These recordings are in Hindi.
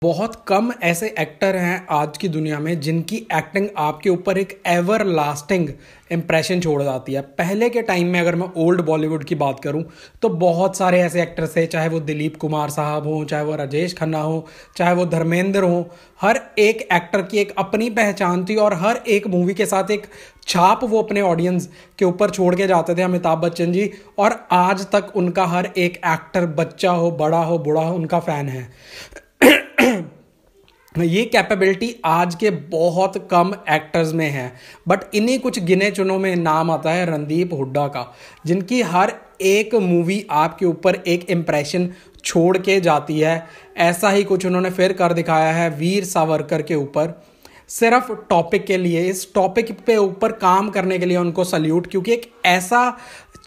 बहुत कम ऐसे एक्टर हैं आज की दुनिया में जिनकी एक्टिंग आपके ऊपर एक एवर लास्टिंग इम्प्रेशन छोड़ जाती है। पहले के टाइम में अगर मैं ओल्ड बॉलीवुड की बात करूं तो बहुत सारे ऐसे एक्टर्स थे, चाहे वो दिलीप कुमार साहब हों, चाहे वो राजेश खन्ना हो, चाहे वो धर्मेंद्र हों। हर एक एक्टर की एक अपनी पहचान थी और हर एक मूवी के साथ एक छाप वो अपने ऑडियंस के ऊपर छोड़ के जाते थे। अमिताभ बच्चन जी, और आज तक उनका हर एक एक्टर, बच्चा हो, बड़ा हो, बूढ़ा हो, उनका फैन है। ये कैपेबिलिटी आज के बहुत कम एक्टर्स में है, बट इन्हीं कुछ गिने चुनों में नाम आता है रणदीप हुड्डा का, जिनकी हर एक मूवी आपके ऊपर एक इम्प्रेशन छोड़ के जाती है। ऐसा ही कुछ उन्होंने फिर कर दिखाया है वीर सावरकर के ऊपर। सिर्फ टॉपिक के लिए, इस टॉपिक पे ऊपर काम करने के लिए उनको सल्यूट, क्योंकि एक ऐसा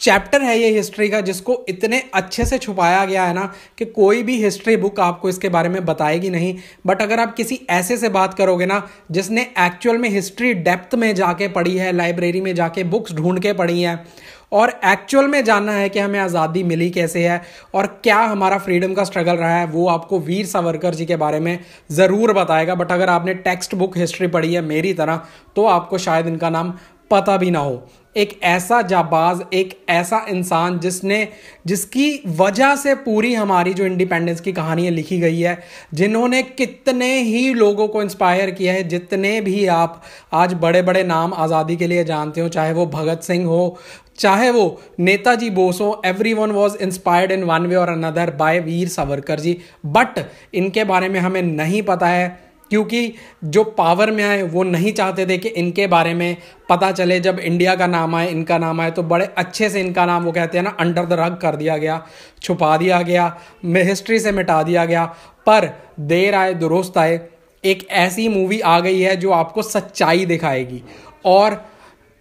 चैप्टर है ये हिस्ट्री का जिसको इतने अच्छे से छुपाया गया है ना कि कोई भी हिस्ट्री बुक आपको इसके बारे में बताएगी नहीं। बट अगर आप किसी ऐसे से बात करोगे ना जिसने एक्चुअल में हिस्ट्री डेप्थ में जाके पढ़ी है, लाइब्रेरी में जाके बुक्स ढूंढ के पढ़ी है और एक्चुअल में जानना है कि हमें आज़ादी मिली कैसे है और क्या हमारा फ्रीडम का स्ट्रगल रहा है, वो आपको वीर सावरकर जी के बारे में ज़रूर बताएगा। बट अगर आपने टेक्स्ट बुक हिस्ट्री पढ़ी है मेरी तरह तो आपको शायद इनका नाम पता भी ना हो। एक ऐसा जाबाज, एक ऐसा इंसान जिसकी वजह से पूरी हमारी जो इंडिपेंडेंस की कहानियाँ लिखी गई है, जिन्होंने कितने ही लोगों को इंस्पायर किया है। जितने भी आप आज बड़े बड़े नाम आज़ादी के लिए जानते हो, चाहे वो भगत सिंह हो, चाहे वो नेताजी बोस हो, everyone was inspired in one way or another by Veer Savarkar ji. But इनके बारे में हमें नहीं पता है क्योंकि जो पावर में आए वो नहीं चाहते थे कि इनके बारे में पता चले। जब इंडिया का नाम आए, इनका नाम आए, तो बड़े अच्छे से इनका नाम, वो कहते हैं ना, अंडर द रग कर दिया गया, छुपा दिया गया, हिस्ट्री से मिटा दिया गया। पर देर आए दुरुस्त आए, एक ऐसी मूवी आ गई है जो आपको सच्चाई दिखाएगी। और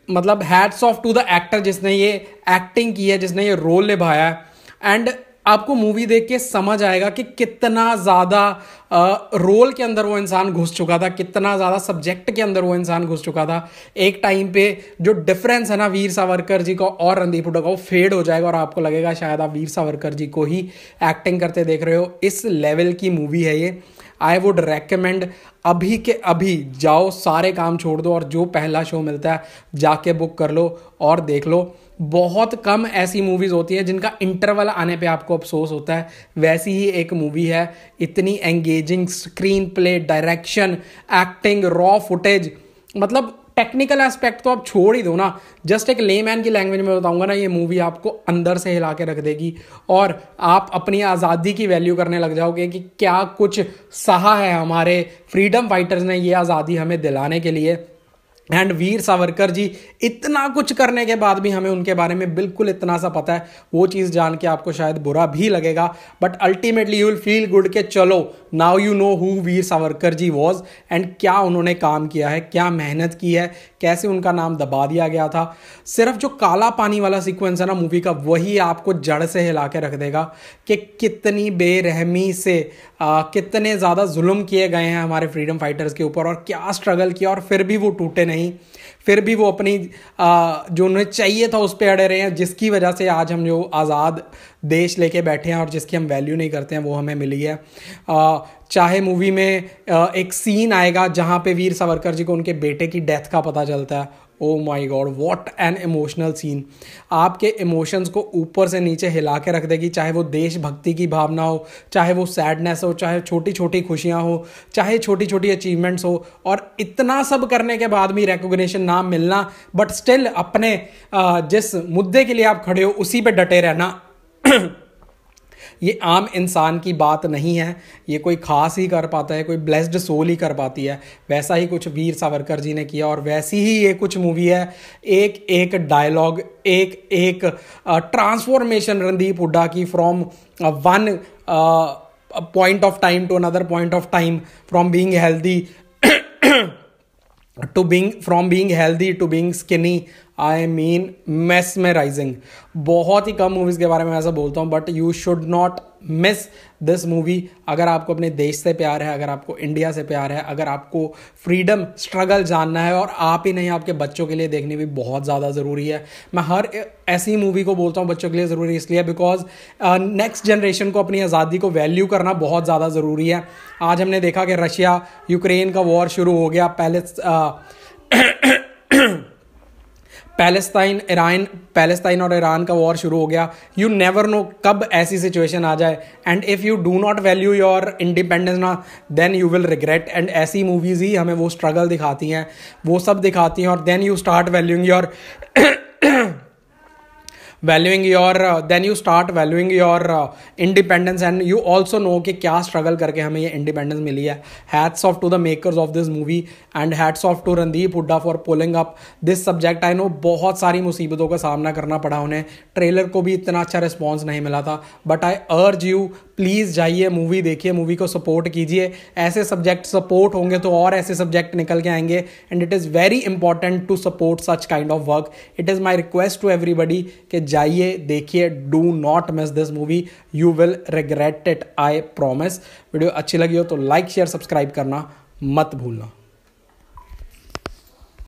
मतलब hats off to the actor जिसने ये एक्टिंग की है, जिसने ये रोल निभाया है। एंड आपको मूवी देख के समझ आएगा कि कितना ज़्यादा रोल के अंदर वो इंसान घुस चुका था, कितना ज़्यादा सब्जेक्ट के अंदर वो इंसान घुस चुका था। एक टाइम पे जो डिफरेंस है ना वीर सावरकर जी का और रणदीप हुड्डा का, वो फेड हो जाएगा और आपको लगेगा शायद आप वीर सावरकर जी को ही एक्टिंग करते देख रहे हो। इस लेवल की मूवी है ये। आई वुड रेकमेंड अभी के अभी जाओ, सारे काम छोड़ दो और जो पहला शो मिलता है जाके बुक कर लो और देख लो। बहुत कम ऐसी मूवीज़ होती हैं जिनका इंटरवल आने पे आपको अफसोस होता है, वैसी ही एक मूवी है। इतनी engaging screen play, direction, acting, raw footage, मतलब टेक्निकल एस्पेक्ट तो आप छोड़ ही दो ना। जस्ट एक लेमैन की लैंग्वेज में बताऊंगा ना, ये मूवी आपको अंदर से हिला के रख देगी और आप अपनी आज़ादी की वैल्यू करने लग जाओगे कि क्या कुछ सहा है हमारे फ्रीडम फाइटर्स ने ये आज़ादी हमें दिलाने के लिए। एंड वीर सावरकर जी, इतना कुछ करने के बाद भी हमें उनके बारे में बिल्कुल इतना सा पता है। वो चीज़ जान के आपको शायद बुरा भी लगेगा, but ultimately you will feel good के चलो now you know who Veer Savarkar ji was and क्या उन्होंने काम किया है, क्या मेहनत की है, कैसे उनका नाम दबा दिया गया था। सिर्फ जो काला पानी वाला सीक्वेंस है ना मूवी का, वही आपको जड़ से हिला के रख देगा कि कितनी बेरहमी से कितने ज़्यादा जुल्म किए गए हैं हमारे फ्रीडम फाइटर्स के ऊपर और क्या स्ट्रगल किया, और फिर भी वो टूटे नहीं, फिर भी वो अपनी जो उन्हें चाहिए था उस पर अड़े रहे हैं, जिसकी वजह से आज हम जो आज़ाद देश लेके बैठे हैं और जिसकी हम वैल्यू नहीं करते हैं वो हमें मिली है। चाहे मूवी में एक सीन आएगा जहाँ पे वीर सावरकर जी को उनके बेटे की डेथ का पता चलता है। Oh my god, what an emotional scene. आपके इमोशंस को ऊपर से नीचे हिला के रख देगी, चाहे वो देशभक्ति की भावना हो, चाहे वो सैडनेस हो, चाहे छोटी छोटी खुशियां हो, चाहे छोटी छोटी अचीवमेंट्स हो। और इतना सब करने के बाद भी रिकॉग्निशन ना मिलना, बट स्टिल अपने जिस मुद्दे के लिए आप खड़े हो उसी पे डटे रहना ये आम इंसान की बात नहीं है। ये कोई खास ही कर पाता है, कोई ब्लेस्ड सोल ही कर पाती है। वैसा ही कुछ वीर सावरकर जी ने किया और वैसी ही ये कुछ मूवी है। एक एक डायलॉग, एक एक ट्रांसफॉर्मेशन रणदीप हुड्डा की from one point of time to another point of time, from being healthy to being from being healthy to being skinny, I mean mesmerising. बहुत ही कम मूवीज़ के बारे में ऐसा बोलता हूँ, but you should not miss this movie. अगर आपको अपने देश से प्यार है, अगर आपको इंडिया से प्यार है, अगर आपको फ्रीडम स्ट्रगल जानना है, और आप ही नहीं आपके बच्चों के लिए देखनी भी बहुत ज़्यादा ज़रूरी है। मैं हर ऐसी मूवी को बोलता हूँ बच्चों के लिए ज़रूरी इसलिए बिकॉज नेक्स्ट जनरेशन को अपनी आज़ादी को वैल्यू करना बहुत ज़्यादा ज़रूरी है। आज हमने देखा कि रशिया यूक्रेन का वॉर शुरू हो गया, पैलेस्टाइन और ईरान का वॉर शुरू हो गया। यू नेवर नो कब ऐसी सिचुएशन आ जाए, and if you do not value your independence ना, then you will regret. And ऐसी मूवीज़ ही हमें वो स्ट्रगल दिखाती हैं, वो सब दिखाती हैं, और then you start valuing your then you start valuing your independence, and you also know कि क्या struggle करके हमें ये independence मिली है। Hats off to the makers of this movie and hats off to Randeep Hooda for pulling up this subject. I know बहुत सारी मुसीबतों का सामना करना पड़ा उन्हें, ट्रेलर को भी इतना अच्छा रिस्पॉन्स नहीं मिला था, but I urge you please जाइए मूवी देखिए, मूवी को सपोर्ट कीजिए। ऐसे सब्जेक्ट सपोर्ट होंगे तो और ऐसे सब्जेक्ट निकल के आएंगे, and it is very important to support such kind of work. It is my request to everybody कि जाइए देखिए, do not miss this movie, you will regret it, I promise. Video अच्छी लगी हो तो लाइक शेयर सब्सक्राइब करना मत भूलना।